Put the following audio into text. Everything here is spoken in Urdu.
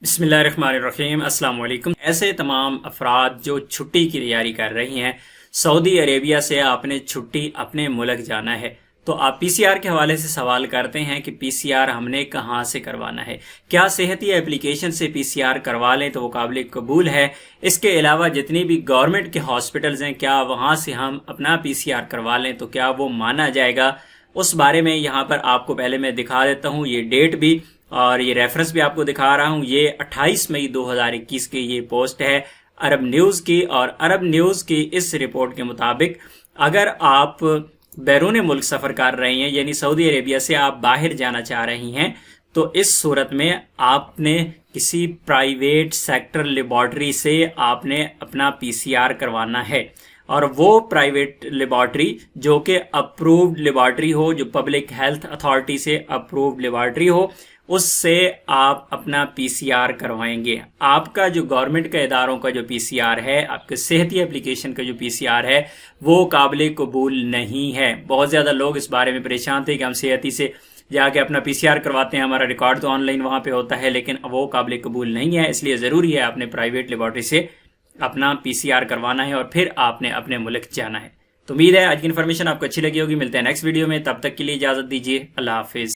بسم اللہ الرحمن الرحیم۔ السلام علیکم۔ ایسے تمام افراد جو چھٹی کی تیاری کر رہی ہیں، سعودی عربیہ سے آپ نے چھٹی اپنے ملک جانا ہے، تو آپ پی سی آر کے حوالے سے سوال کرتے ہیں کہ پی سی آر ہم نے کہاں سے کروانا ہے، کیا صحتی اپلیکیشن سے پی سی آر کروا لیں تو وہ قابل قبول ہے؟ اس کے علاوہ جتنی بھی گورنمنٹ کے ہاسپٹلز ہیں، کیا وہاں سے ہم اپنا پی سی آر کروا لیں تو کیا وہ مانا جائے گا؟ اس بارے میں یہاں پر آپ کو پہلے میں دکھا دیتا ہوں، یہ ڈیٹ بھی اور یہ ریفرنس بھی آپ کو دکھا رہا ہوں۔ یہ 28 مئی 2021 کی یہ پوسٹ ہے عرب نیوز کی، اور عرب نیوز کی اس رپورٹ کے مطابق اگر آپ بیرون ملک سفر کر رہے ہیں، یعنی سعودی عربیہ سے آپ باہر جانا چاہ رہی ہیں، تو اس صورت میں آپ نے کسی پرائیویٹ سیکٹر لیبارٹری سے آپ نے اپنا پی سی آر کروانا ہے، اور وہ پرائیویٹ لیبارٹری جو کہ اپرووڈ لیبارٹری ہو، جو پبلک ہیلتھ اتھارٹی سے اپرووڈ لیبارٹری ہو، اس سے آپ اپنا پی سی آر کروائیں گے۔ آپ کا جو گورنمنٹ کے اداروں کا جو پی سی آر ہے، آپ کے صحتی اپلیکیشن کا جو پی سی آر ہے، وہ قابل قبول نہیں ہے۔ بہت زیادہ لوگ اس بارے میں پریشان تھے کہ ہم صحتی سے جا کے اپنا پی سی آر کرواتے ہیں، ہمارا ریکارڈ تو آن لائن وہاں پہ ہوتا ہے، لیکن وہ قابل قبول نہیں ہے۔ اس لیے ضروری ہے آپ نے پرائیویٹ لیبارٹری سے اپنا پی سی آر کروانا ہے، اور پھر آپ نے اپنے ملک جانا ہے۔ تو امید ہے آج کی انفارمیشن آپ کو اچھی لگی ہوگی۔ ملتے ہیں نیکسٹ ویڈیو میں، تب تک کے لیے اجازت دیجیے۔ اللہ حافظ۔